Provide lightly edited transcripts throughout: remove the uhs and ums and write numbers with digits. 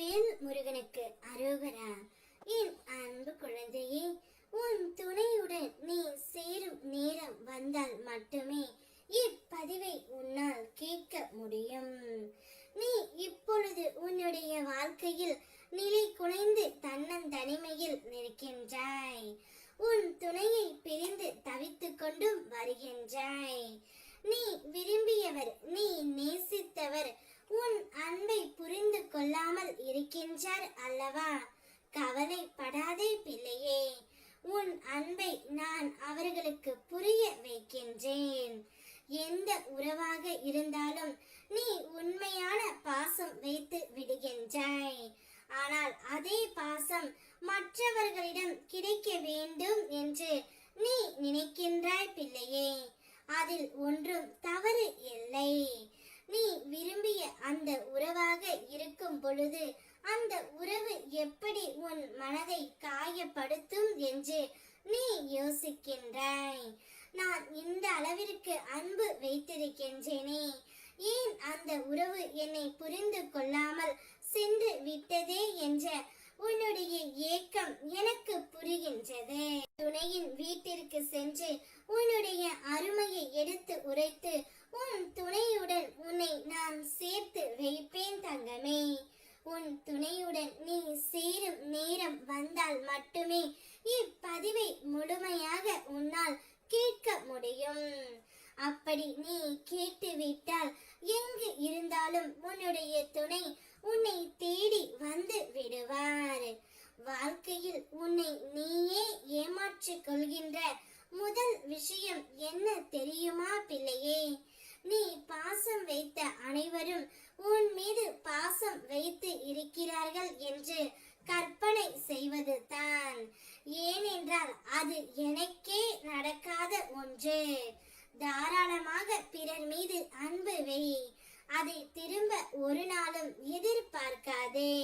வெற்றிவேல் முருகனுக்கு அரோகரா. என் அன்பு குழந்தையே, உன் துணையுடன் நீ சேரும் நேரம் வந்தால் மட்டுமே இப்பதிவை உன்னால் கேட்க முடியும். நீ இப்பொழுது உன்னுடைய வாழ்க்கையில் நிலை குலைந்து தன்னந்தனிமையில் நிற்கின்றாய். உன் துணையை பிரிந்து தவித்துக் கொண்டும் வருகின்றாய். நீ விரும்பியவர், நீ நேசித்தவர் உன் அன்பை புரிந்து கொள்ளாமல் இருக்கின்றார் அல்லவா? கவலைப்படாதே பிள்ளையே, உன் அன்பை நான் அவர்களுக்கு புரிய வைக்கின்றேன். எந்த உறவாக இருந்தாலும் நீ உண்மையான பாசம் வைத்து விடுகின்றாய். ஆனால் அதே பாசம் மற்றவர்களிடம் கிடைக்க வேண்டும் என்று நீ நினைக்கின்றாய் பிள்ளையே. அதில் ஒன்றும் தவறு இல்லை. நீ விரும்பிய அந்த உறவாக இருக்கும் பொழுது அந்த உறவு எப்படி உன் மனதை காயப்படுத்தும் என்று நீ யோசிக்கின்றாய். நான் இந்த அளவிற்கு அன்பு வைத்திருக்கின்றேனே, ஏன் அந்த உறவு என்னை புரிந்து கொள்ளாமல் சென்று விட்டதே என்ற உன்னுடைய ஏக்கம் எனக்கு புரிகின்றது. துணையின் வீட்டிற்கு சென்று உன்னுடைய அருமையை எடுத்து உரைத்து உன் துணையுடன் உன்னை நான் சேர்த்து வைப்பேன் தங்கமே. உன் துணையுடன் நீ சேரும் நேரம் வந்தால் மட்டுமே இப்பதிவை முழுமையாக உன்னால் கேட்க முடியும். அப்படி நீ கேட்டுவிட்டால் எங்கு இருந்தாலும் உன்னுடைய துணை உன்னை தேடி வந்து விடுவார். வாழ்க்கையில் உன்னை நீயே ஏமாற்றிக் கொள்கின்ற முதல் விஷயம் என்ன தெரியுமா பிள்ளையே? நீ பாசம் வைத்த அனைவரும் உன் மீது பாசம் வைத்து இருக்கிறார்கள் என்று கற்பனை செய்வது தான். ஏனென்றால் அது எனக்கே நடக்காத ஒன்று. தாராளமாக பிறர் மீது அன்பு வை. அதை திரும்ப ஒரு நாளும் எதிர்பார்க்காதே.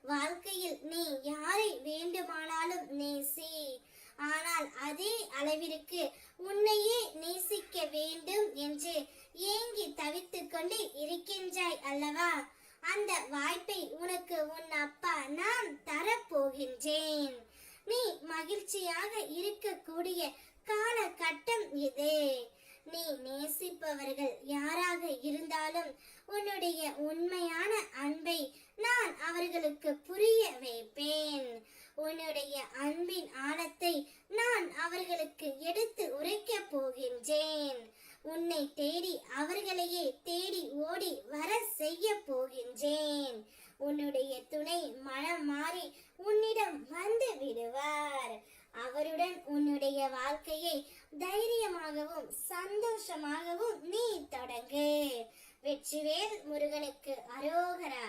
வாழ்க்கையில் நீ யாரை வேண்டுமானாலும் நேசி. ஆனால் அதே அளவிற்கு உன்னையே நேசிக்க வேண்டும் என்று ஏங்கி தவித்துக் கொண்டு இருக்கின்றாய் அல்லவா? அந்த வாய்ப்பை உனக்கு உன் அப்பா நான் தரப்போகின்றேன். நீ மகிழ்ச்சியாக இருக்கக்கூடிய காலகட்டம் இது. நீ நேசிப்பவர்கள் யாராக இருந்தாலும் உன்னுடைய உண்மையான அன்பை நான் அவர்களுக்கு புரிய வைப்பேன். உன்னுடைய அன்பின் ஆழத்தை நான் அவர்களுக்கு எடுத்து உரைக்கப் போகின்றேன். உன்னை தேடி அவர்களையே தேடி ஓடி வர செய்ய போகின்றேன். உன்னுடைய துணை மனம் மாறி உன்னிடம் வந்து விடுவார். அவருடன் உன்னுடைய வாழ்க்கையை தைரியமாகவும் சந்தோஷமாகவும் நீ தொடங்கு. வெற்றிவேல் முருகனுக்கு அரோகரா.